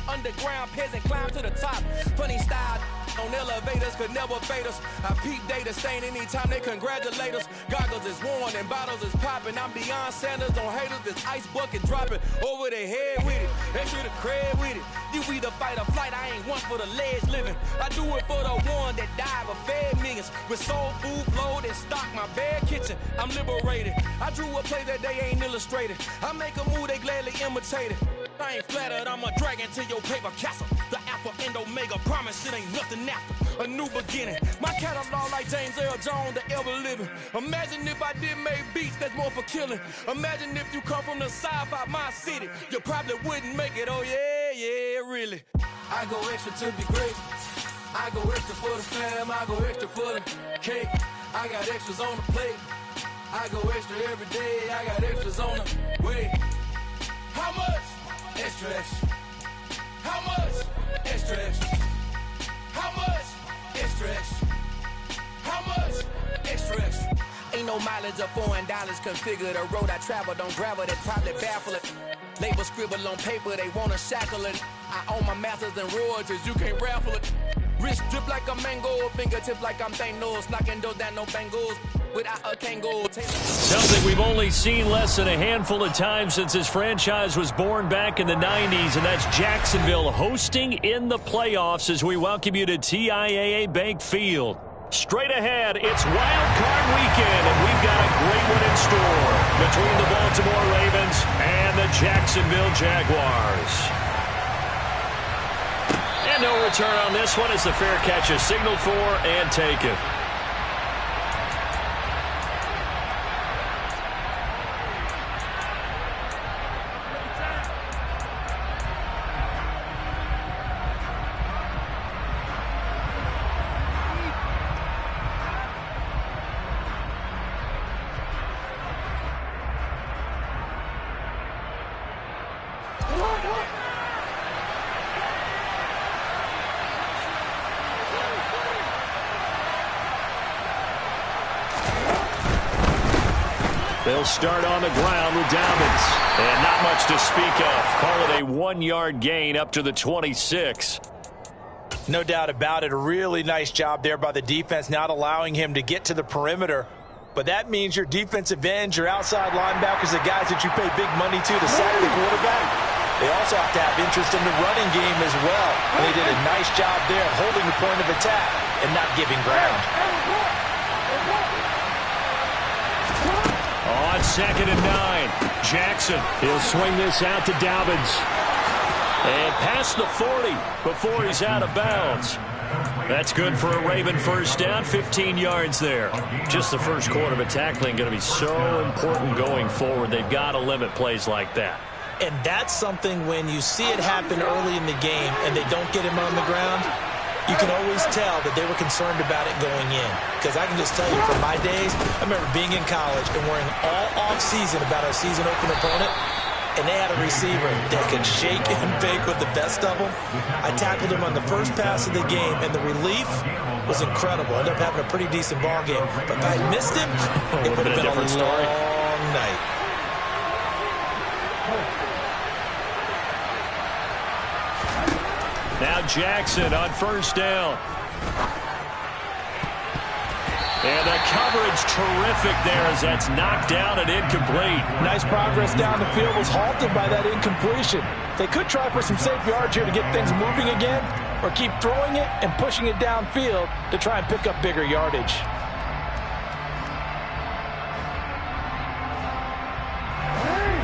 underground peasant climb to the top. Funny style on elevators could never fade us. I peep data stain anytime they congratulate us. Goggles is worn and bottles is popping. I'm beyond Sanders on haters. This ice bucket dropping over their head with it. Extra the cred with it. You either fight or flight. I ain't one for the ledge living. I do it for the one that died but fed millions. With soul food flowed and stock my bare kitchen. I'm liberated. I drew a play that they ain't illustrated. I make a move they gladly imitate it. I ain't flattered, I'm a dragon to your paper castle. The alpha and omega, promise it ain't nothing after. A new beginning. My catalog like James Earl Jones, the ever living. Imagine if I did make beats that's more for killing. Imagine if you come from the south out my city. You probably wouldn't make it, oh yeah, yeah, really. I go extra to be great. I go extra for the fam, I go extra for the cake. I got extras on the plate. I go extra every day, I got extras on the way. How much? Extra, extra. How much? Extra, extra. How much? Extra, extra. How much? Extra, extra. Ain't no mileage of $4 configure the road I travel. Don't gravel, that probably baffle it. Label scribble on paper, they wanna shackle it. I own my masters and royalties, you can't raffle it. Wrist drip like a mango, fingertips like I'm Thanos. Knocking those down, no bangles. Without a Kango. Something we've only seen less than a handful of times since this franchise was born back in the 90s, and that's Jacksonville hosting in the playoffs as we welcome you to TIAA Bank Field. Straight ahead, it's Wild Card Weekend, and we've got a great one in store between the Baltimore Ravens and the Jacksonville Jaguars. And no return on this one as the fair catch is signaled for and taken. They'll start on the ground with Dobbins. And not much to speak of. Call it a 1-yard gain up to the 26. No doubt about it. A really nice job there by the defense, not allowing him to get to the perimeter. But that means your defensive ends, your outside linebackers, the guys that you pay big money to sack the quarterback, they also have to have interest in the running game as well. And they did a nice job there of holding the point of attack and not giving ground. On 2nd and 9, Jackson. He'll swing this out to Dobbins. And past the 40 before he's out of bounds. That's good for a Raven first down, 15 yards there. Just the first quarter, but tackling going to be so important going forward. They've got to limit plays like that. And that's something when you see it happen early in the game and they don't get him on the ground, you can always tell that they were concerned about it going in. Because I can just tell you from my days, I remember being in college and worrying all off-season about our season-open opponent, and they had a receiver that could shake and bake with the best of them. I tackled him on the first pass of the game, and the relief was incredible. I ended up having a pretty decent ball game. But if I missed him, it would have been a long night. Now Jackson on first down. And the coverage terrific there as that's knocked down and incomplete. Nice progress down the field, was halted by that incompletion. They could try for some safe yards here to get things moving again, or keep throwing it and pushing it downfield to try and pick up bigger yardage.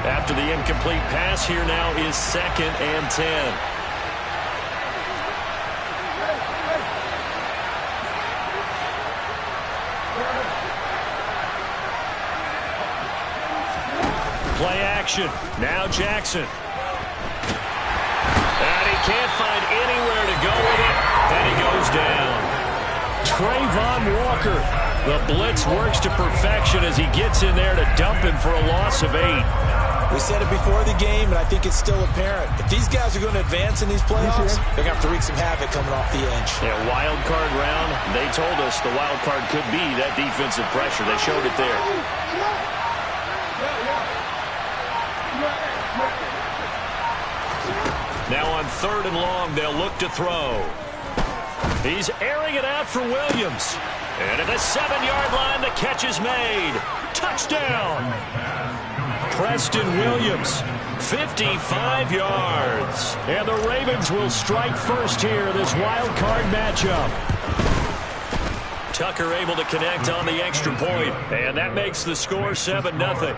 After the incomplete pass, here now is 2nd and 10. Play action. Now Jackson. And he can't find anywhere to go with it. And he goes down. Trayvon Walker. The blitz works to perfection as he gets in there to dump him for a loss of 8. We said it before the game, and I think it's still apparent. If these guys are going to advance in these playoffs, they're going to have to wreak some havoc coming off the edge. Yeah, wild card round. They told us the wild card could be that defensive pressure. They showed it there. Now on 3rd and long. They'll look to throw. He's airing it out for Williams. And at the 7-yard line, the catch is made. Touchdown. Preston Williams, 55 yards. And the Ravens will strike first here in this wild card matchup. Tucker able to connect on the extra point, and that makes the score 7-0.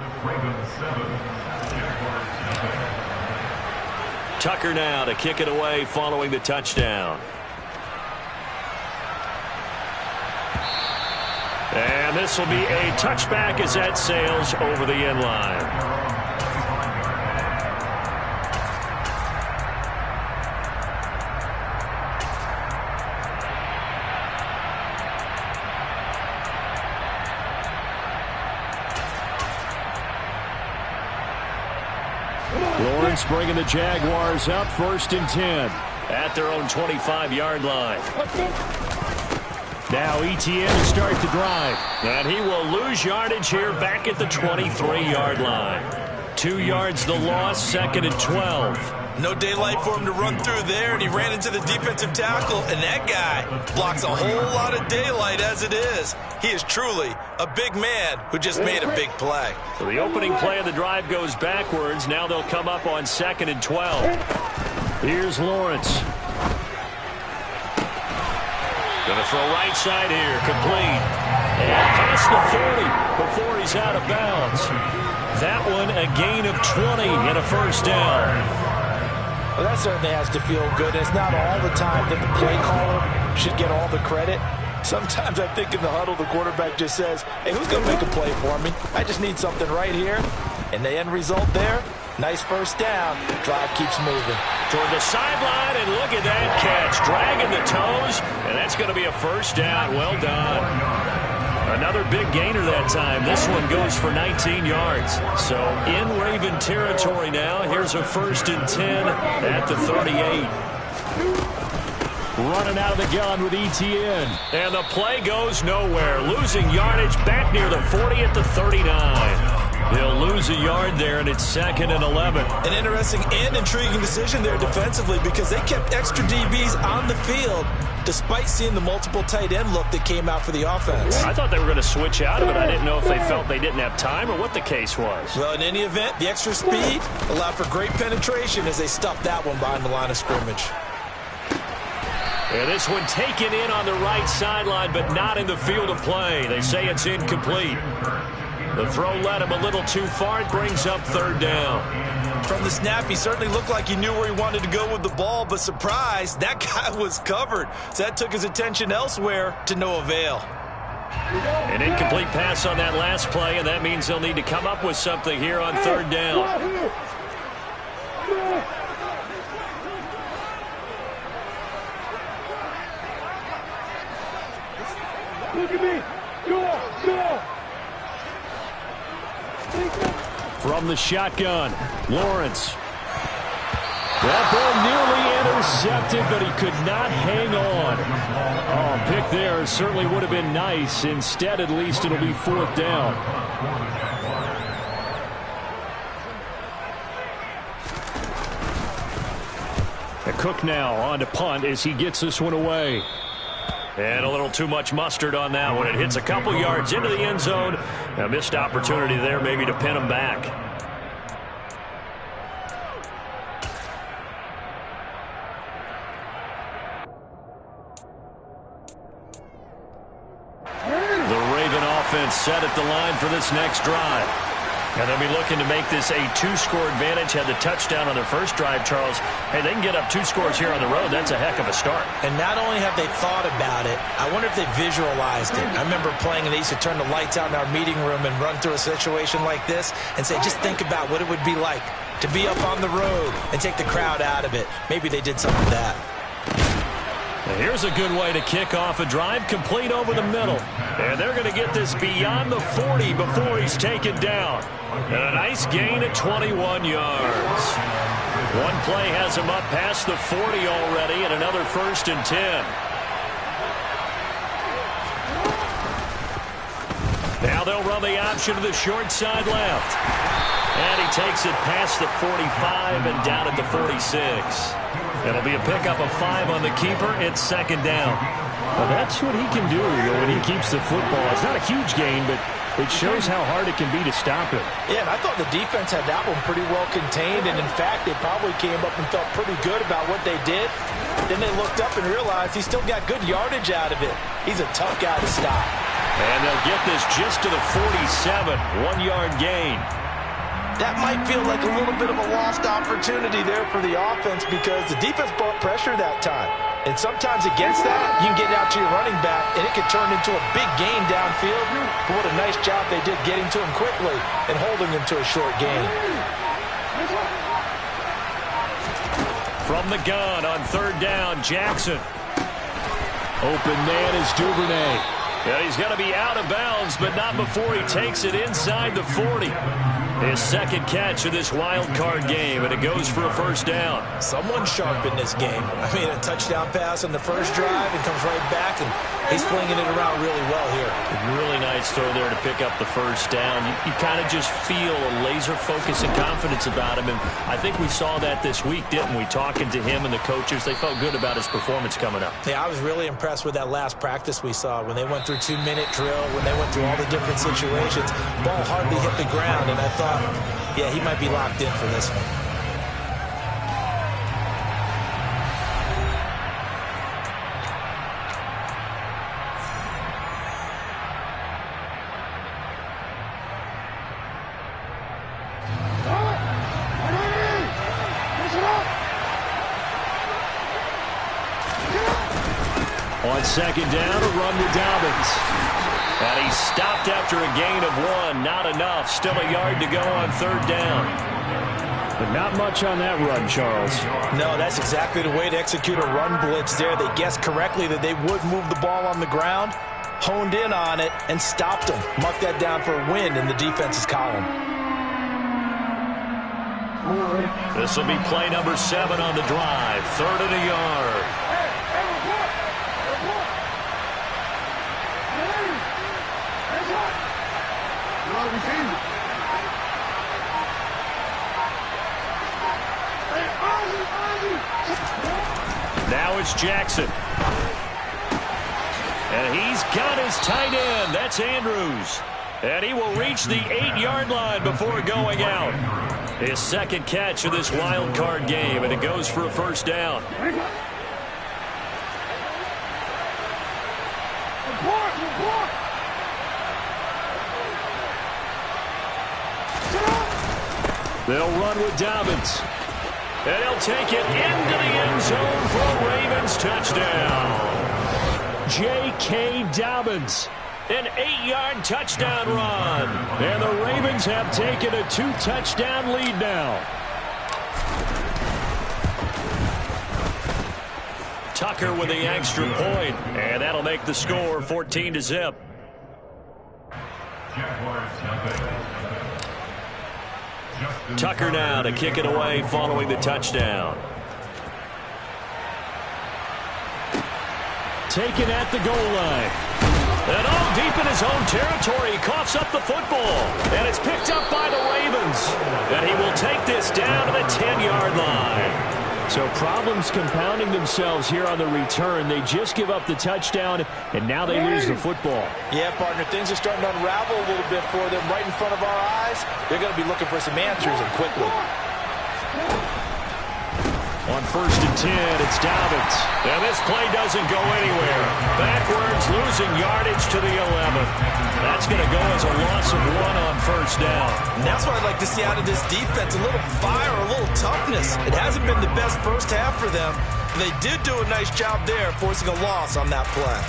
Tucker now to kick it away following the touchdown. And this will be a touchback as that sails over the end line. Lawrence bringing the Jaguars up 1st and 10 at their own 25-yard line. Now Etienne to start the drive. And he will lose yardage here back at the 23-yard line. 2 yards the loss, 2nd and 12. No daylight for him to run through there, and he ran into the defensive tackle, and that guy blocks a whole lot of daylight as it is. He is truly a big man who just made a big play. So the opening play of the drive goes backwards. Now they'll come up on 2nd and 12. Here's Lawrence. Going to throw right side here, complete. And past the 40 before he's out of bounds. That one a gain of 20 and a 1st down. Well, that certainly has to feel good. It's not all the time that the play caller should get all the credit. Sometimes I think in the huddle, the quarterback just says, hey, who's going to make a play for me? I just need something right here. And the end result there, nice 1st down. Drive keeps moving. Toward the sideline, and look at that catch. Dragging the toes, and that's going to be a 1st down. Well done. Another big gainer that time. This one goes for 19 yards. So in Raven territory now. Here's a 1st and 10 at the 38. Running out of the gun with Etienne. And the play goes nowhere. Losing yardage back near the 40 at the 39. He'll lose a yard there, and it's 2nd and 11. An interesting and intriguing decision there defensively because they kept extra DBs on the field despite seeing the multiple tight end look that came out for the offense. I thought they were going to switch out of it. I didn't know if they felt they didn't have time or what the case was. Well, in any event, the extra speed allowed for great penetration as they stuffed that one behind the line of scrimmage. And this one taken in on the right sideline, but not in the field of play. They say it's incomplete. The throw led him a little too far. It brings up 3rd down. From the snap, he certainly looked like he knew where he wanted to go with the ball, but surprise, that guy was covered. So that took his attention elsewhere to no avail. An incomplete pass on that last play, and that means they'll need to come up with something here on 3rd down. Look at me. Go. From the shotgun, Lawrence. That ball nearly intercepted, but he could not hang on. Oh, pick there certainly would have been nice. Instead, at least it'll be 4th down. Cook now on to punt as he gets this one away. And a little too much mustard on that one. It hits a couple yards into the end zone. A missed opportunity there maybe to pin him back. The Raven offense set at the line for this next drive. And they'll be looking to make this a 2-score advantage. Had the touchdown on their first drive, Charles. Hey, they can get up 2 scores here on the road. That's a heck of a start. And not only have they thought about it, I wonder if they visualized it. I remember playing, and they used to turn the lights out in our meeting room and run through a situation like this and say, just think about what it would be like to be up on the road and take the crowd out of it. Maybe they did some of that. And here's a good way to kick off a drive, complete over the middle. And they're going to get this beyond the 40 before he's taken down. And a nice gain at 21 yards. One play has him up past the 40 already, and another 1st and 10. Now they'll run the option to the short side left. And he takes it past the 45 and down at the 46. It'll be a pickup of 5 on the keeper. It's second down. Well, that's what he can do when he keeps the football. It's not a huge gain, but it shows how hard it can be to stop him. Yeah, and I thought the defense had that one pretty well contained, and in fact, they probably came up and felt pretty good about what they did. Then they looked up and realized he still got good yardage out of it. He's a tough guy to stop. And they'll get this just to the 47, 1-yard gain. That might feel like a little bit of a lost opportunity there for the offense because the defense brought pressure that time. And sometimes against that, you can get out to your running back, and it can turn into a big gain downfield. But what a nice job they did getting to him quickly and holding him to a short gain. From the gun on third down, Jackson. Open man is Duvernay. Yeah, he's going to be out of bounds, but not before he takes it inside the 40. His second catch of this wild card game, and it goes for a first down. Someone sharp in this game. I mean, a touchdown pass on the first drive and comes right back, and he's flinging it around really well here. Really nice throw there to pick up the first down. You kind of just feel a laser focus and confidence about him, and I think we saw that this week, didn't we? Talking to him and the coaches, they felt good about his performance coming up. Yeah, I was really impressed with that last practice we saw when they went through 2-minute drill, when they went through all the different situations. Ball hardly hit the ground, and I thought, yeah, he might be locked in for this one. On second down, a run with Dobbins. And he stopped after a gain of 1. Not enough. Still a yard to go on third down. But not much on that run, Charles. No, that's exactly the way to execute a run blitz there. They guessed correctly that they would move the ball on the ground, honed in on it, and stopped them. Mark that down for a win in the defense's column. This will be play number 7 on the drive. 3rd and a yard. Now it's Jackson. And he's got his tight end. That's Andrews. And he will reach the 8-yard line before going out. His second catch of this wild card game, and it goes for a first down. They'll run with Dobbins. And he'll take it into the end zone for a Ravens touchdown. J.K. Dobbins, an 8-yard touchdown run. And the Ravens have taken a 2-touchdown lead now. Tucker with the extra point, and that'll make the score 14-0. Tucker now to kick it away following the touchdown. Taken at the goal line. And all deep in his own territory, he coughs up the football. And it's picked up by the Ravens. And he will take this down to the 10-yard line. So problems compounding themselves here on the return. They just give up the touchdown, and now they lose the football. Yeah, partner, things are starting to unravel a little bit for them right in front of our eyes. They're going to be looking for some answers, and quickly. On 1st and 10, it's Dobbins. And this play doesn't go anywhere. Backwards, losing yardage to the 11. That's going to go as a loss of 1 on first down. And that's what I'd like to see out of this defense, a little fire, a little toughness. It hasn't been the best first half for them. They did do a nice job there, forcing a loss on that play.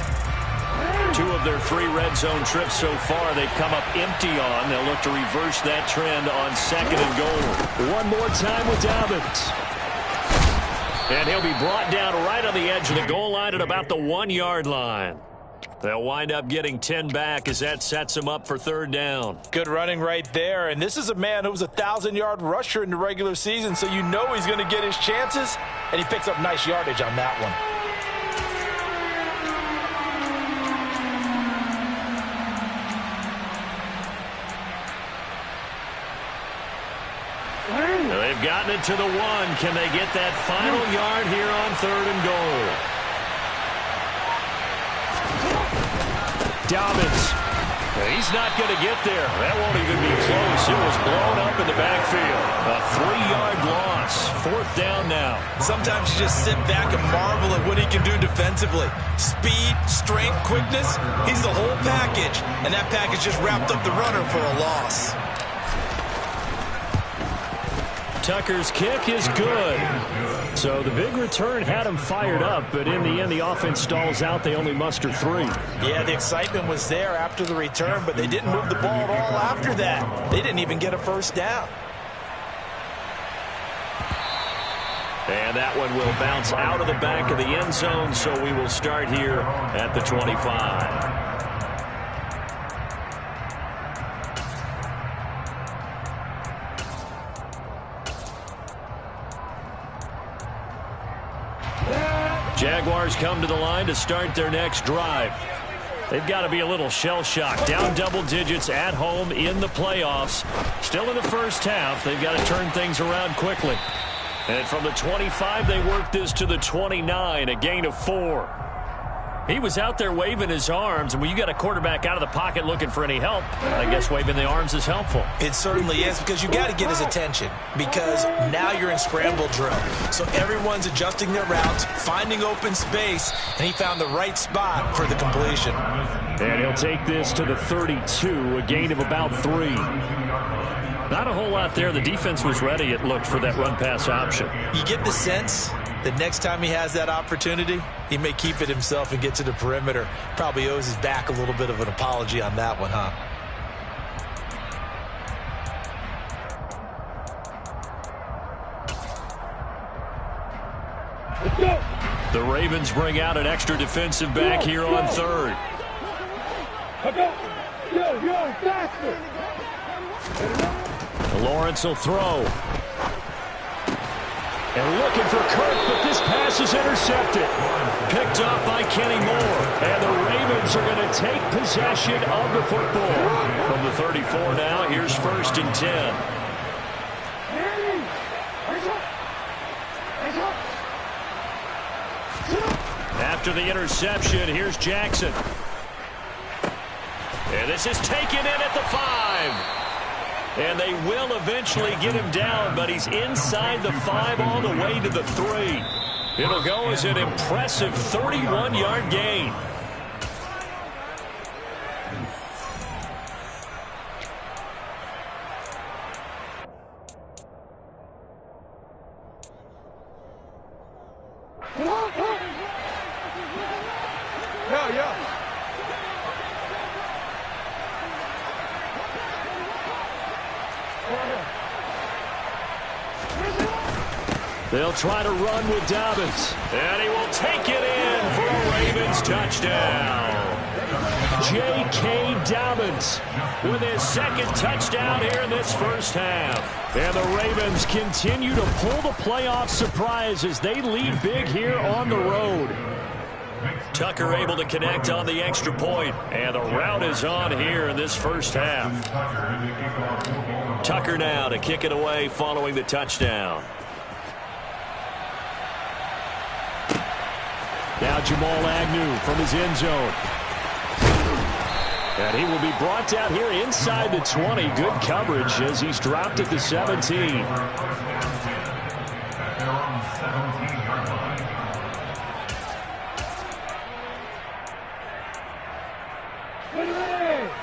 2 of their 3 red zone trips so far, they've come up empty on. They'll look to reverse that trend on 2nd and goal. One more time with Dobbins. And he'll be brought down right on the edge of the goal line at about the 1-yard line. They'll wind up getting 10 back as that sets him up for third down. Good running right there. And this is a man who was a 1,000-yard rusher in the regular season, so you know he's going to get his chances. And he picks up nice yardage on that one. They've gotten it to the 1. Can they get that final yard here on 3rd and goal? Dobbins. He's not going to get there. That won't even be close. It was blown up in the backfield. A 3-yard loss. 4th down now. Sometimes you just sit back and marvel at what he can do defensively. Speed, strength, quickness. He's the whole package. And that package just wrapped up the runner for a loss. Tucker's kick is good. So the big return had him fired up, but in the end, the offense stalls out. They only muster 3. Yeah, the excitement was there after the return, but they didn't move the ball at all after that. They didn't even get a first down. And that one will bounce out of the back of the end zone, so we will start here at the 25. Jaguars come to the line to start their next drive. They've got to be a little shell-shocked. Down double digits at home in the playoffs. Still in the first half. They've got to turn things around quickly. And from the 25, they work this to the 29, a gain of 4. He was out there waving his arms, and when you got a quarterback out of the pocket looking for any help, I guess waving the arms is helpful. It certainly is, because you got to get his attention, because now you're in scramble drill. So everyone's adjusting their routes, finding open space, and he found the right spot for the completion. And he'll take this to the 32, a gain of about 3. Not a whole lot there. The defense was ready, it looked, for that run-pass option. You get the sense that next time he has that opportunity, he may keep it himself and get to the perimeter. Probably owes his back a little bit of an apology on that one, huh? The Ravens bring out an extra defensive back here on 3rd. Yo, faster! Lawrence will throw. And looking for Kirk, but this pass is intercepted. Picked up by Kenny Moore. And the Ravens are going to take possession of the football. From the 34 now, here's 1st and 10. After the interception, here's Jackson. And this is taken in at the 5. And they will eventually get him down, but he's inside the 5 all the way to the 3. It'll go as an impressive 31-yard gain. They'll try to run with Dobbins. And he will take it in for a Ravens touchdown. J.K. Dobbins with his 2nd touchdown here in this first half. And the Ravens continue to pull the playoff surprise as they lead big here on the road. Tucker able to connect on the extra point. And the route is on here in this first half. Tucker now to kick it away following the touchdown. Now Jamal Agnew from his end zone. And he will be brought down here inside the 20. Good coverage as he's dropped at the 17.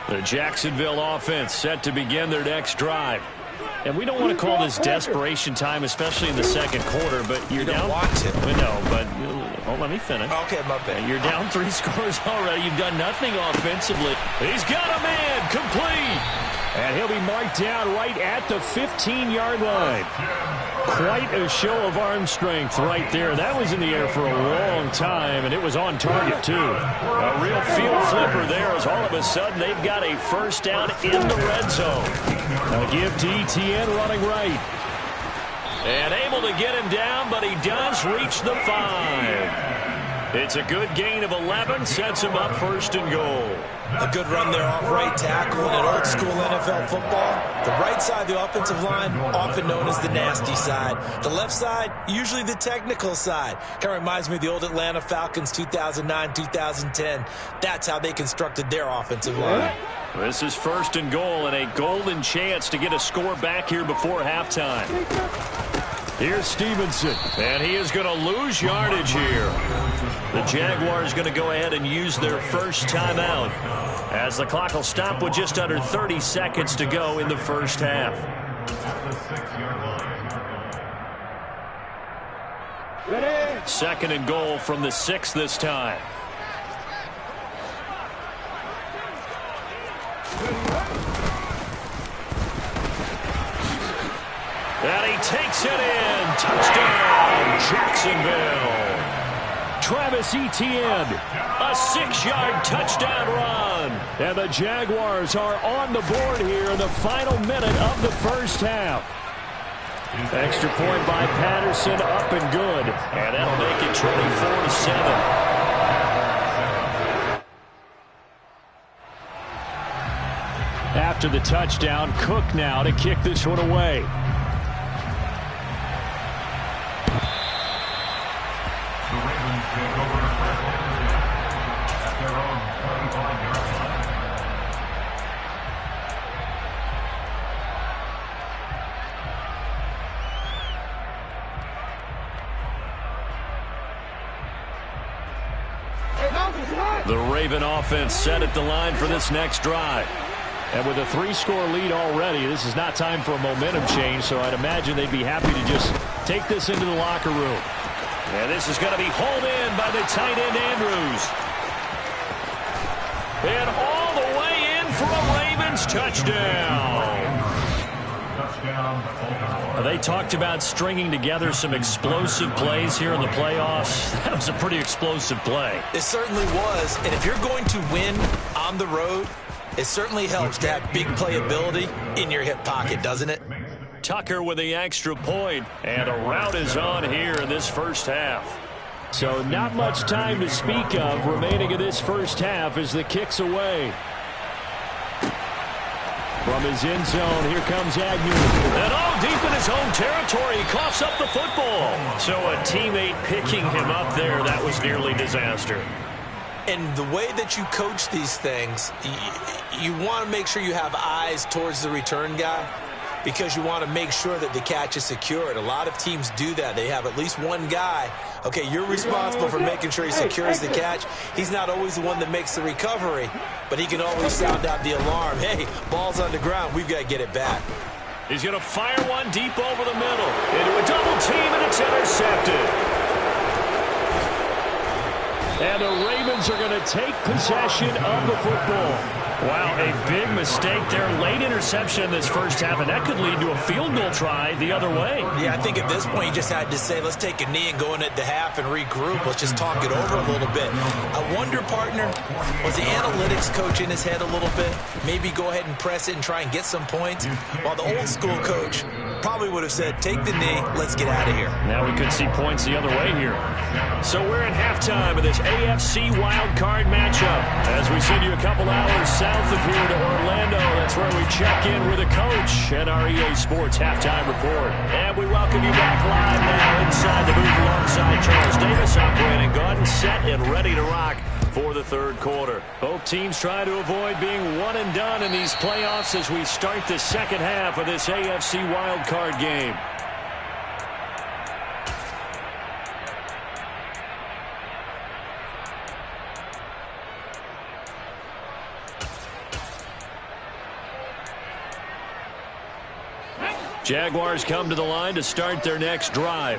The Jacksonville offense set to begin their next drive. And we don't want to call this desperation time, especially in the 2nd quarter, but you're down. You don't want to. No, but let me finish. Okay, my bad. You're down 3 scores already. You've done nothing offensively. He's got a man complete. And he'll be marked down right at the 15-yard line. Quite a show of arm strength right there. That was in the air for a long time, and it was on target, too. A real field flipper there as all of a sudden they've got a first down in the red zone. A give to Etienne running right. And able to get him down, but he does reach the 5. It's a good gain of 11, sets him up first and goal. A good run there off right tackle. In an old school NFL football, the right side of the offensive line, often known as the nasty side. The left side, usually the technical side. Kind of reminds me of the old Atlanta Falcons 2009-2010. That's how they constructed their offensive line. This is first and goal and a golden chance to get a score back here before halftime. Here's Stevenson, and he is going to lose yardage here. The Jaguars going to go ahead and use their first timeout as the clock will stop with just under 30 seconds to go in the first half. Second and goal from the 6 this time. And he takes it in. Touchdown, Jacksonville. Travis Etienne, a 6-yard touchdown run. And the Jaguars are on the board here in the final minute of the first half. Extra point by Patterson, up and good. And that'll make it 24-7. After the touchdown, Cook now to kick this one away. The Raven offense set at the line for this next drive. And with a 3-score lead already, this is not time for a momentum change, so I'd imagine they'd be happy to just take this into the locker room. And this is going to be hauled in by the tight end Andrews. And all the way in for a Ravens touchdown. They talked about stringing together some explosive plays here in the playoffs. That was a pretty explosive play. It certainly was. And if you're going to win on the road, it certainly helps to have big playability in your hip pocket, doesn't it? Tucker with the extra point, and a rout is on here in this first half. So not much time to speak of remaining in this first half as the kick's away. From his end zone, here comes Agnew. And all deep in his own territory, he coughs up the football. So a teammate picking him up there, that was nearly disaster. And the way that you coach these things, you want to make sure you have eyes towards the return guy because you want to make sure that the catch is secured. A lot of teams do that. They have at least one guy. Okay, you're responsible for making sure he secures the catch. He's not always the one that makes the recovery, but he can always sound out the alarm. Hey, ball's on the ground. We've got to get it back. He's going to fire one deep over the middle. Into a double team, and it's intercepted. And the Ravens are going to take possession of the football. Wow, a big mistake there. Late interception in this first half, and that could lead to a field goal try the other way. Yeah, I think at this point you just had to say, let's take a knee and go in at the half and regroup. Let's just talk it over a little bit. I wonder, partner, was the analytics coach in his head a little bit? Maybe go ahead and press it and try and get some points? While the old school coach probably would have said, take the knee, let's get out of here. Now we could see points the other way here. So we're at halftime of this AFC wildcard matchup. As we send you a couple hours south of here to Orlando, that's where we check in with the coach and our EA Sports halftime report. And we welcome you back live now inside the booth alongside Charles Davis. I'm Brandon Gaudin, set and ready to rock for the third quarter. Both teams trying to avoid being one and done in these playoffs as we start the second half of this AFC wildcard game. Jaguars come to the line to start their next drive.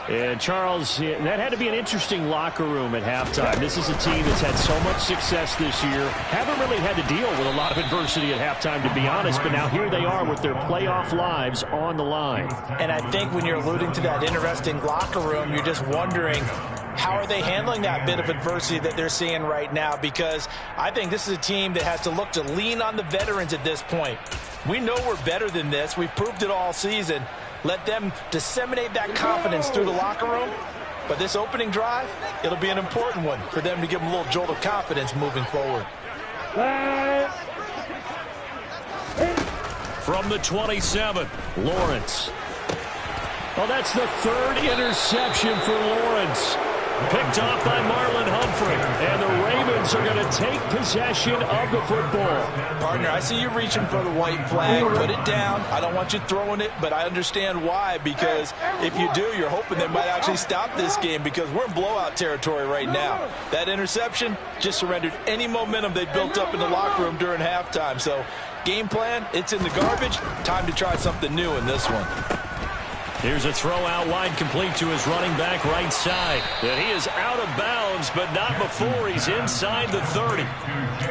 And, Charles, that had to be an interesting locker room at halftime. This is a team that's had so much success this year. Haven't really had to deal with a lot of adversity at halftime, to be honest. But now here they are with their playoff lives on the line. And I think when you're alluding to that interesting locker room, you're just wondering, how are they handling that bit of adversity that they're seeing right now? Because I think this is a team that has to look to lean on the veterans at this point. We know we're better than this. We've proved it all season. Let them disseminate that confidence through the locker room, But this opening drive, it'll be an important one for them to give them a little jolt of confidence moving forward. From the 27, Lawrence. Oh, that's the third interception for Lawrence. Picked off by Marlon Humphrey. And the Ravens are going to take possession of the football. Partner, I see you reaching for the white flag. Put it down. I don't want you throwing it, but I understand why. Because if you do, you're hoping they might actually stop this game because we're in blowout territory right now. That interception just surrendered any momentum they built up in the locker room during halftime. So, game plan, it's in the garbage. Time to try something new in this one. Here's a throw out wide, complete to his running back right side. And he is out of bounds, but not before he's inside the 30.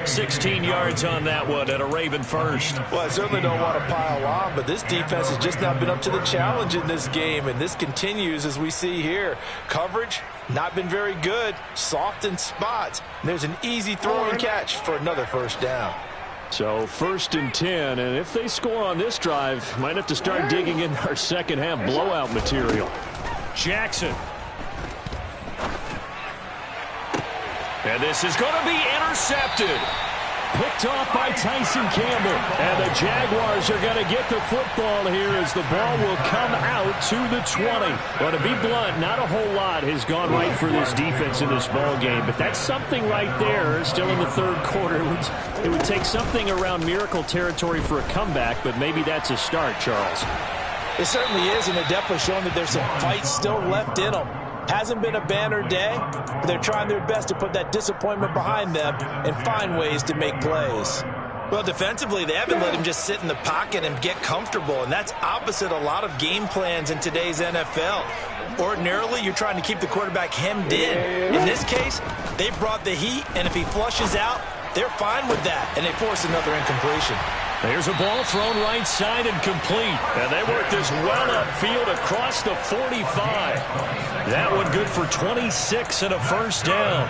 16 yards on that one and a Raven first. Well, I certainly don't want to pile on, but this defense has just not been up to the challenge in this game, and this continues as we see here. Coverage, not been very good, soft in spots. And there's an easy throw and catch for another first down. So 1st and 10, and if they score on this drive, might have to start digging in our second half blowout material. Jackson. And this is going to be intercepted. Picked off by Tyson Campbell. And the Jaguars are going to get the football here as the ball will come out to the 20. Well, to be blunt, not a whole lot has gone right for this defense in this ball game, but that's something right there. Still in the third quarter. It would take something around miracle territory for a comeback, but maybe that's a start, Charles. It certainly is, and they're definitely showing that there's some fight still left in them. Hasn't been a banner day, but they're trying their best to put that disappointment behind them and find ways to make plays. Well, defensively, they haven't let him just sit in the pocket and get comfortable, and that's opposite a lot of game plans in today's NFL. Ordinarily, you're trying to keep the quarterback hemmed in. In this case, they brought the heat, and if he flushes out, they're fine with that, and they force another incompletion. There's a ball thrown right side and complete. And they work this well upfield across the 45. That one good for 26 and a first down.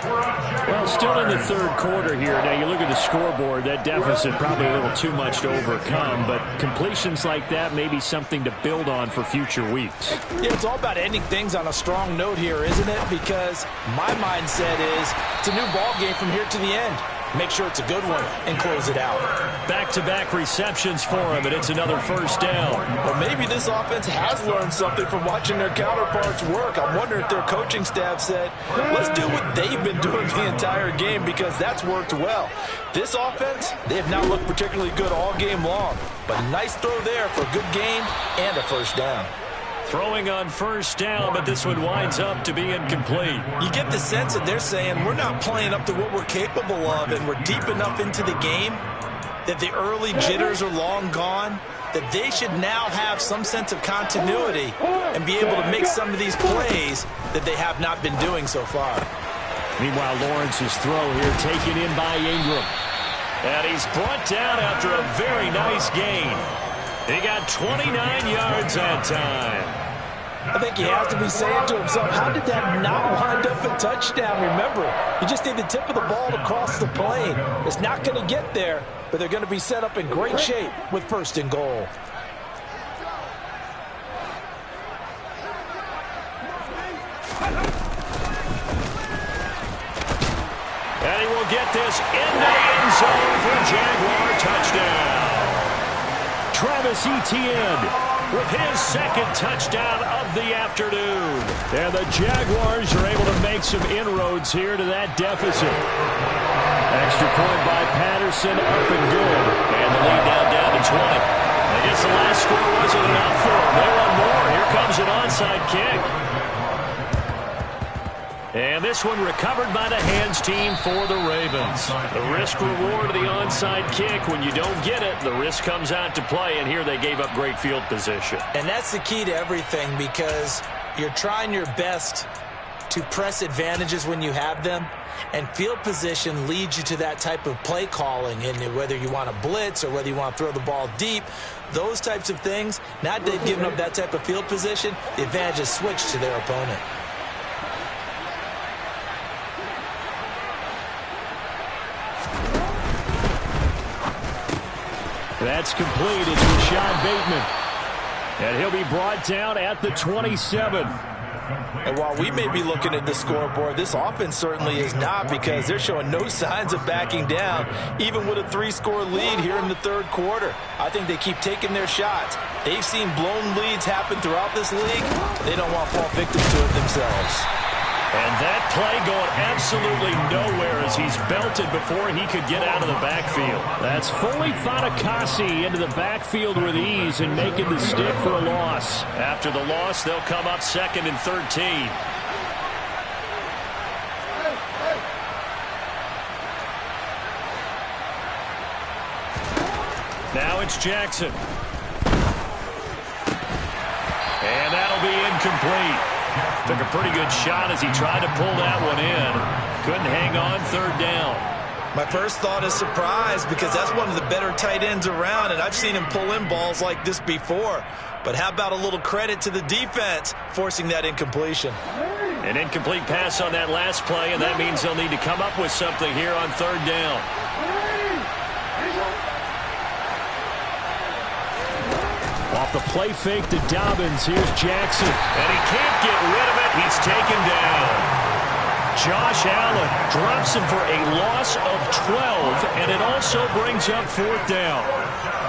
Well, still in the third quarter here. Now, you look at the scoreboard, that deficit probably a little too much to overcome. But completions like that may be something to build on for future weeks. Yeah, it's all about ending things on a strong note here, isn't it? Because my mindset is it's a new ball game from here to the end. Make sure it's a good one and close it out. Back-to-back receptions for him, and it's another first down. Well, maybe this offense has learned something from watching their counterparts work. I'm wondering if their coaching staff said, let's do what they've been doing the entire game because that's worked well. This offense, they have not looked particularly good all game long, but nice throw there for a good gain and a first down. Throwing on first down, but this one winds up to be incomplete. You get the sense that they're saying we're not playing up to what we're capable of, and we're deep enough into the game that the early jitters are long gone, that they should now have some sense of continuity and be able to make some of these plays that they have not been doing so far. Meanwhile, Lawrence's throw here taken in by Ingram. And he's brought down after a very nice gain. He got 29 yards that time. I think he has to be saying to himself, how did that not wind up a touchdown? Remember, you just need the tip of the ball to cross the plane. It's not going to get there, but they're going to be set up in great shape with 1st and goal. And he will get this into the end zone for a Jaguar touchdown. Travis Etienne with his second touchdown of the afternoon. And the Jaguars are able to make some inroads here to that deficit. Extra point by Patterson, up and good. And the lead now down to 20. I guess the last score wasn't enough for them. They want more. Here comes an onside kick. And this one recovered by the hands team for the Ravens. The risk-reward of the onside kick. When you don't get it, the risk comes out to play, and here they gave up great field position. And that's the key to everything because you're trying your best to press advantages when you have them, and field position leads you to that type of play calling, and whether you want to blitz or whether you want to throw the ball deep, those types of things, now that they've given up that type of field position, the advantage is switched to their opponent. That's complete. It's Rashad Bateman. And he'll be brought down at the 27. And while we may be looking at the scoreboard, this offense certainly is not, because they're showing no signs of backing down, even with a 3-score lead here in the third quarter. I think they keep taking their shots. They've seen blown leads happen throughout this league. They don't want to fall victim to it themselves. And that play going absolutely nowhere as he's belted before he could get out of the backfield. That's Foley Fatukasi into the backfield with ease and making the stick for a loss. After the loss, they'll come up 2nd and 13. Now it's Jackson. And that'll be incomplete. Took a pretty good shot as he tried to pull that one in. Couldn't hang on, 3rd down. My first thought is surprise, because that's one of the better tight ends around, and I've seen him pull in balls like this before. But how about a little credit to the defense forcing that incompletion? An incomplete pass on that last play, and that means they'll need to come up with something here on 3rd down. Off the play fake to Dobbins, here's Jackson. And he can't get rid of it. He's taken down. Josh Allen drops him for a loss of 12, and it also brings up 4th down.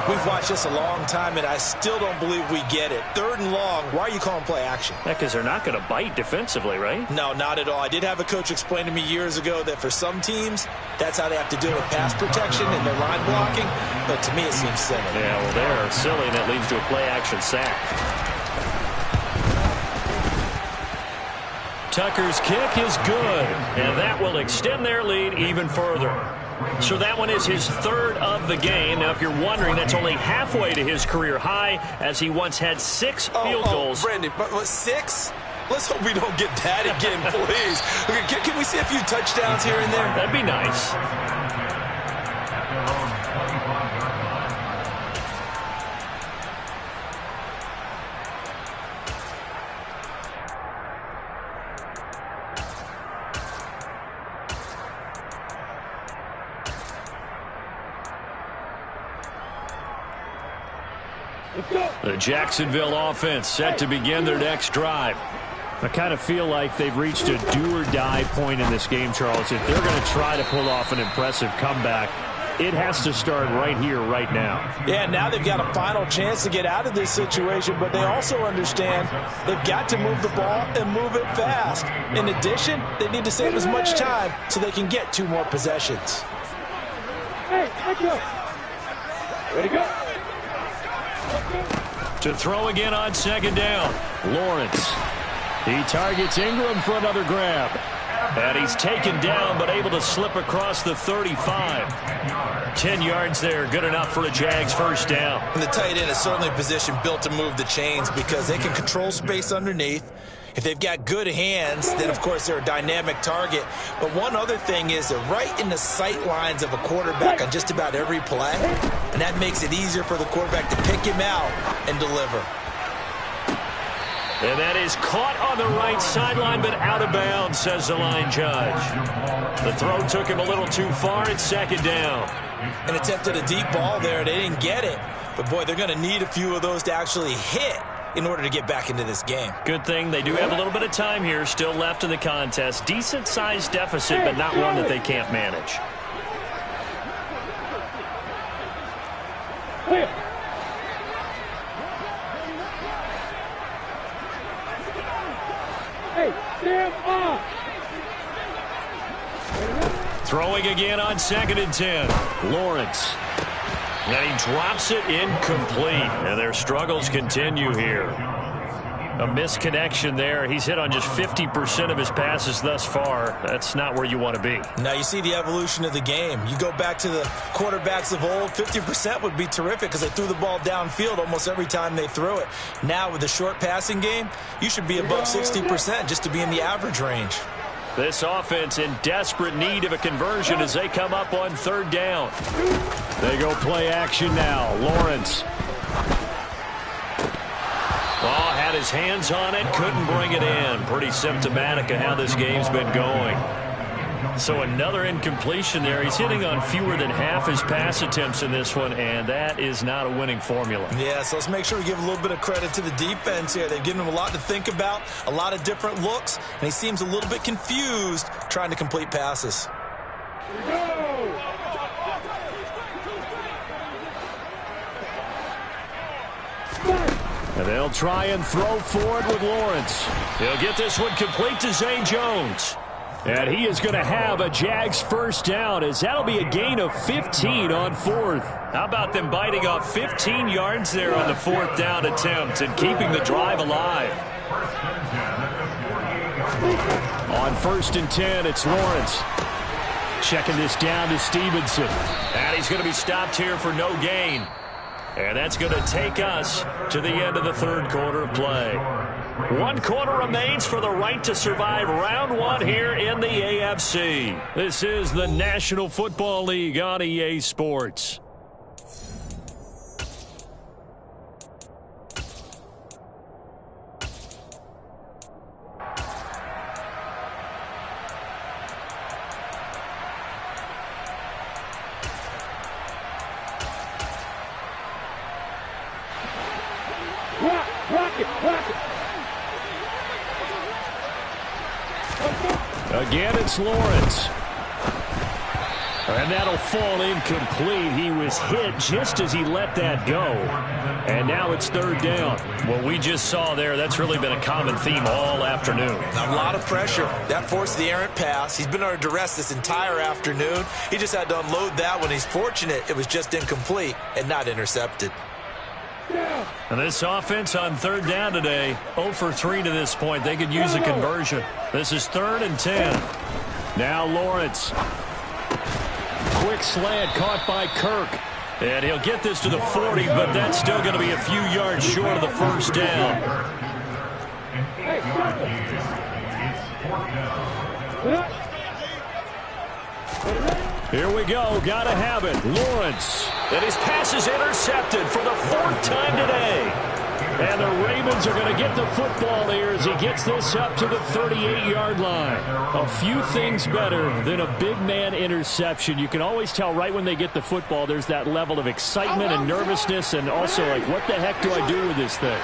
We've watched this a long time, and I still don't believe we get it. 3rd and long, why are you calling play action? Yeah, because they're not going to bite defensively, right? No, not at all. I did have a coach explain to me years ago that for some teams, that's how they have to deal with pass protection and their line blocking. But to me, it seems silly. Yeah, well, they're silly, and that leads to a play action sack. Tucker's kick is good, and that will extend their lead even further. So that one is his 3rd of the game. Now, if you're wondering, that's only halfway to his career high, as he once had 6 field goals. Brandon, but 6? Let's hope we don't get that again, please. Okay, can we see a few touchdowns here and there? That'd be nice. The Jacksonville offense set to begin their next drive. I kind of feel like they've reached a do-or-die point in this game, Charles. If they're going to try to pull off an impressive comeback, it has to start right here, right now. Yeah, now they've got a final chance to get out of this situation, but they also understand they've got to move the ball and move it fast. In addition, they need to save as much time so they can get 2 more possessions. Hey, let's go. Ready to go. To throw again on 2nd down, Lawrence. He targets Ingram for another grab. And he's taken down, but able to slip across the 35. 10 yards there, good enough for a Jags 1st down. And the tight end is certainly a position built to move the chains, because they can control space underneath. If they've got good hands, then, of course, they're a dynamic target. But one other thing is they're right in the sight lines of a quarterback on just about every play, and that makes it easier for the quarterback to pick him out and deliver. And that is caught on the right sideline, but out of bounds, says the line judge. The throw took him a little too far. It's 2nd down. And attempted a deep ball there. They didn't get it. But, boy, they're going to need a few of those to actually hit in order to get back into this game. Good thing they do have a little bit of time here still left in the contest. Decent-sized deficit, but not one that they can't manage. Hey, stand up. Throwing again on 2nd and 10. Lawrence. And he drops it incomplete. And their struggles continue here. A misconnection there. He's hit on just 50% of his passes thus far. That's not where you want to be. Now you see the evolution of the game. You go back to the quarterbacks of old, 50% would be terrific because they threw the ball downfield almost every time they threw it. Now with the short passing game, you should be above 60% just to be in the average range. This offense in desperate need of a conversion as they come up on 3rd down. They go play action now. Lawrence. Ball had his hands on it, couldn't bring it in. Pretty symptomatic of how this game's been going. So another incompletion there. He's hitting on fewer than half his pass attempts in this one, and that is not a winning formula. Yeah, so let's make sure we give a little bit of credit to the defense here. They've given him a lot to think about, a lot of different looks, and he seems a little bit confused trying to complete passes. And they'll try and throw forward with Lawrence. He'll get this one complete to Zay Jones. And he is going to have a Jags first down, as that'll be a gain of 15 on fourth. How about them biting off 15 yards there on the fourth down attempt and keeping the drive alive? On 1st and 10, it's Lawrence. Checking this down to Stevenson. And he's going to be stopped here for no gain. And that's going to take us to the end of the third quarter of play. 1 quarter remains for the right to survive round 1 here in the AFC. This is the National Football League on EA Sports. Again, it's Lawrence. And that'll fall incomplete. He was hit just as he let that go. And now it's 3rd down. What we just saw there, that's really been a common theme all afternoon. A lot of pressure. That forced the errant pass. He's been under duress this entire afternoon. He just had to unload that one. He's fortunate it was just incomplete and not intercepted. And this offense on 3rd down today, 0 for 3 to this point. They could use a conversion. This is 3rd and 10. Now Lawrence. Quick slant caught by Kirk. And he'll get this to the 40, but that's still going to be a few yards short of the first down. Here we go. Got to have it. Lawrence. And his pass is intercepted for the 4th time today. And the Ravens are going to get the football here as he gets this up to the 38-yard line. A few things better than a big man interception. You can always tell right when they get the football, there's that level of excitement and nervousness, and also like, what the heck do I do with this thing?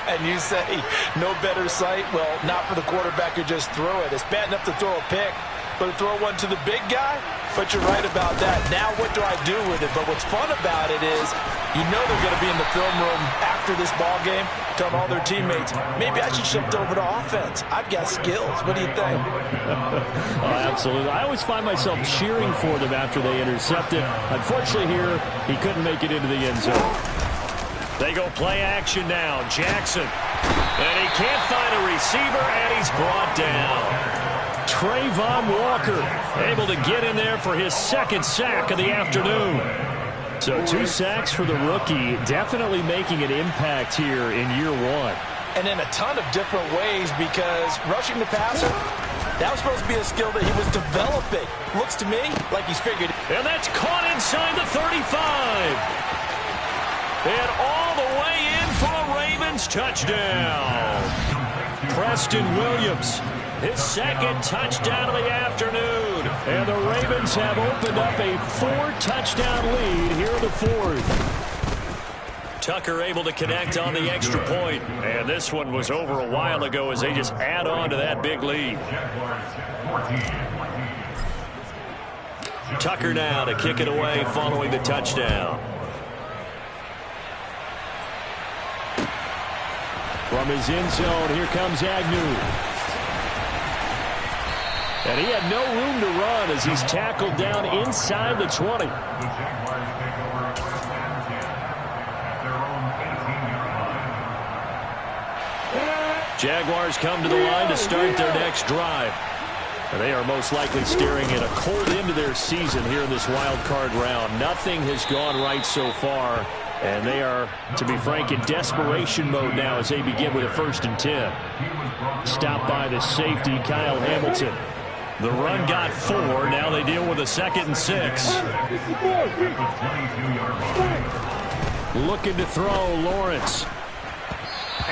And you say, no better sight? Well, not for the quarterback who just threw it. It's bad enough to throw a pick, but to throw one to the big guy? But you're right about that. Now what do I do with it? But what's fun about it is you know they're going to be in the film room after this ball game telling all their teammates, maybe I should shift over to offense. I've got skills. What do you think? Oh, absolutely. I always find myself cheering for them after they intercept it. Unfortunately here, he couldn't make it into the end zone. They go play action now. Jackson. And he can't find a receiver, and he's brought down. Trayvon Walker able to get in there for his 2nd sack of the afternoon. So 2 sacks for the rookie, definitely making an impact here in year 1. And in a ton of different ways, because rushing the passer, that was supposed to be a skill that he was developing. Looks to me like he's figured it. And that's caught inside the 35. And all the way in for a Ravens touchdown. Preston Williams. His 2nd touchdown of the afternoon. And the Ravens have opened up a 4-touchdown lead here in the 4th. Tucker able to connect on the extra point. And this one was over a while ago as they just add on to that big lead. Tucker now to kick it away following the touchdown. From his end zone, here comes Agnew. And he had no room to run as he's tackled down inside the 20. Jaguars come to the line to start their next drive. And they are most likely staring at a cold end to their season here in this wild card round. Nothing has gone right so far. And they are, to be frank, in desperation mode now as they begin with a 1st and 10. Stopped by the safety, Kyle Hamilton. The run got 4. Now they deal with a 2nd and 6. Looking to throw, Lawrence.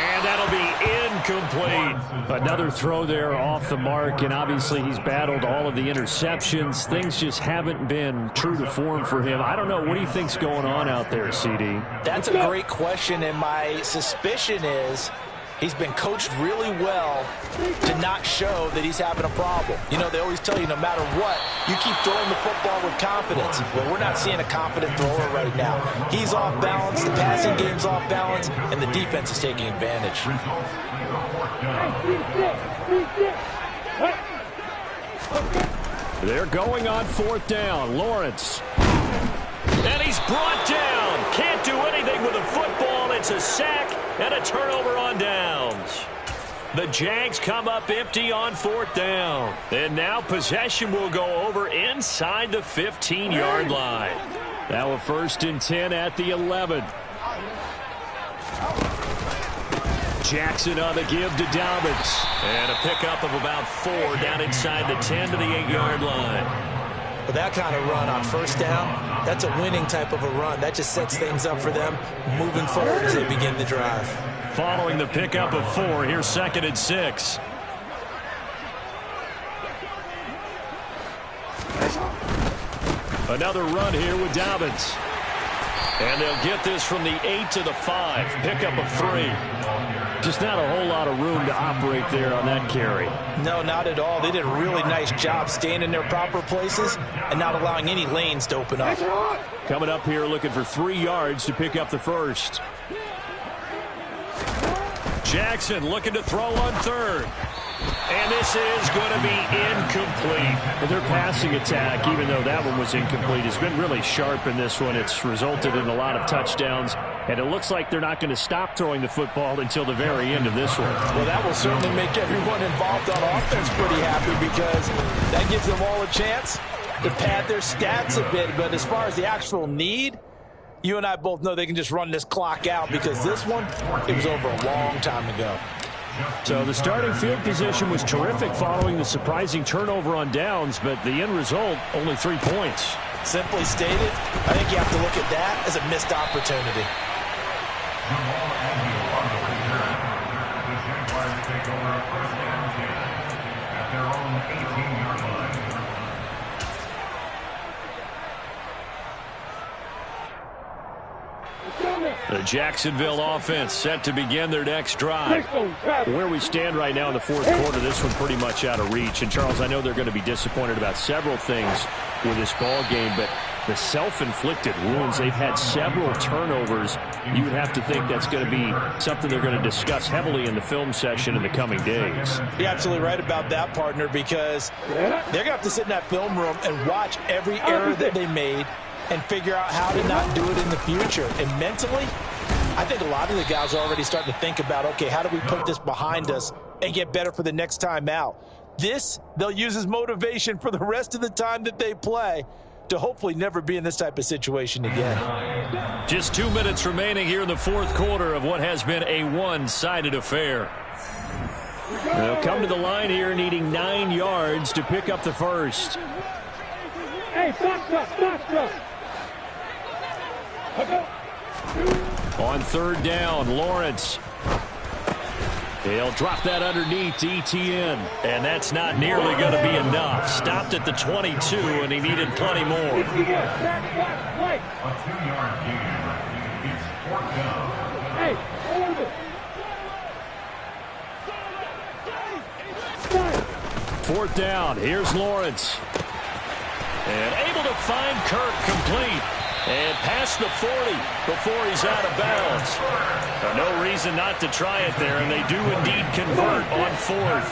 And that'll be incomplete. Another throw there off the mark, and obviously he's battled all of the interceptions. Things just haven't been true to form for him. I don't know. What do you think's going on out there, CD? That's a great question, and my suspicion is he's been coached really well to not show that he's having a problem. You know, they always tell you no matter what, you keep throwing the football with confidence. Well, we're not seeing a confident thrower right now. He's off balance, the passing game's off balance, and the defense is taking advantage. They're going on fourth down. Lawrence. And he's brought down. Can't do anything with a football. It's a sack and a turnover on downs. The Jags come up empty on fourth down. And now possession will go over inside the 15-yard line. Now a 1st and 10 at the 11. Jackson on the give to Dobbins. And a pickup of about 4 down inside the 10 to the 8-yard line. With that kind of run on first down, that's a winning type of a run. That just sets things up for them moving forward as they begin the drive. Following the pickup of 4, here's 2nd and 6. Another run here with Dobbins. And they'll get this from the 8 to the 5. Pickup of 3. Just not a whole lot of room to operate there on that carry. No, not at all. They did a really nice job staying in their proper places and not allowing any lanes to open up. Coming up here looking for 3 yards to pick up the 1st. Jackson looking to throw on 3rd. And this is going to be incomplete. Well, their passing attack, even though that one was incomplete, has been really sharp in this one. It's resulted in a lot of touchdowns, and it looks like they're not going to stop throwing the football until the very end of this one. Well, that will certainly make everyone involved on offense pretty happy because that gives them all a chance to pad their stats a bit. But as far as the actual need, you and I both know they can just run this clock out because this one, it was over a long time ago. So the starting field position was terrific following the surprising turnover on downs, but the end result, only 3 points. Simply stated, I think you have to look at that as a missed opportunity. The Jacksonville offense set to begin their next drive. Where we stand right now in the 4th quarter, this one pretty much out of reach. And, Charles, I know they're going to be disappointed about several things with this ball game, but the self-inflicted wounds, they've had several turnovers. You would have to think that's going to be something they're going to discuss heavily in the film session in the coming days. You're absolutely right about that, partner, because they're going to have to sit in that film room and watch every error that they made and figure out how to not do it in the future. And mentally, I think a lot of the guys are already starting to think about, okay, how do we put this behind us and get better for the next time out? This, they'll use as motivation for the rest of the time that they play to hopefully never be in this type of situation again. Just 2 minutes remaining here in the 4th quarter of what has been a one-sided affair. They'll come to the line here needing 9 yards to pick up the 1st. Hey, box. On 3rd down, Lawrence. He'll drop that underneath to ETN. And that's not nearly going to be enough. Stopped at the 22, and he needed plenty more. A 2-yard gain. It's 4th down. Hey, hold it. 4th down. Here's Lawrence. And able to find Kirk complete. And past the 40 before he's out of bounds. No reason not to try it there, and they do indeed convert on 4th.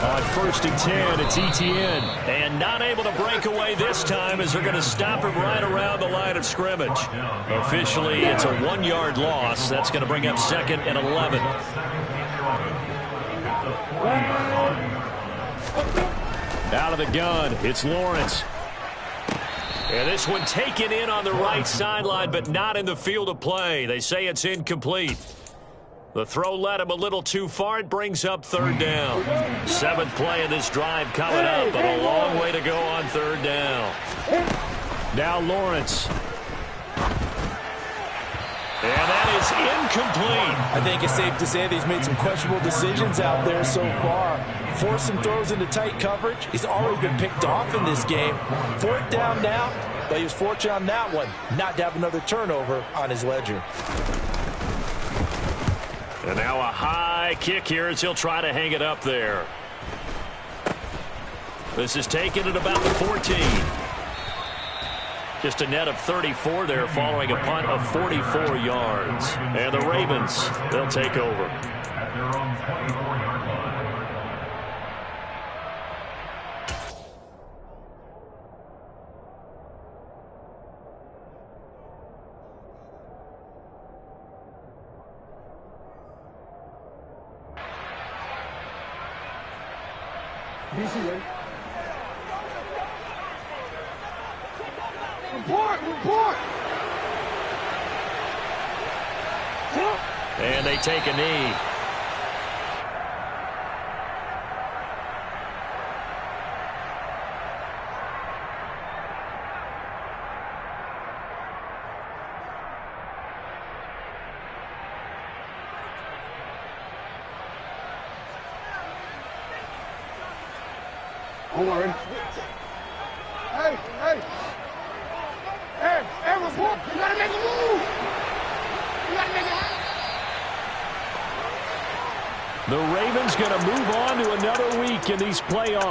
On 1st and 10, it's ETN. And not able to break away this time as they're going to stop him right around the line of scrimmage. Officially, it's a 1-yard loss. That's going to bring up 2nd and 11. Out of the gun, it's Lawrence. And this one taken in on the right sideline, but not in the field of play. They say it's incomplete. The throw led him a little too far. It brings up 3rd down. 7th play of this drive coming up, but a long way to go on 3rd down. Now Lawrence. And that is incomplete. I think it's safe to say that he's made some questionable decisions out there so far. Forced some throws into tight coverage. He's already been picked off in this game. 4th down now, but he was fortunate on that one not to have another turnover on his ledger. And now a high kick here as he'll try to hang it up there. This is taken at about the 14. Just a net of 34 there following a punt of 44 yards. And the Ravens, they'll take over. At their own 24-yard line. Report! And they take a knee. Don't worry. Hey, report! You gotta make a move! You gotta make it. The Ravens going to move on to another week in these playoffs.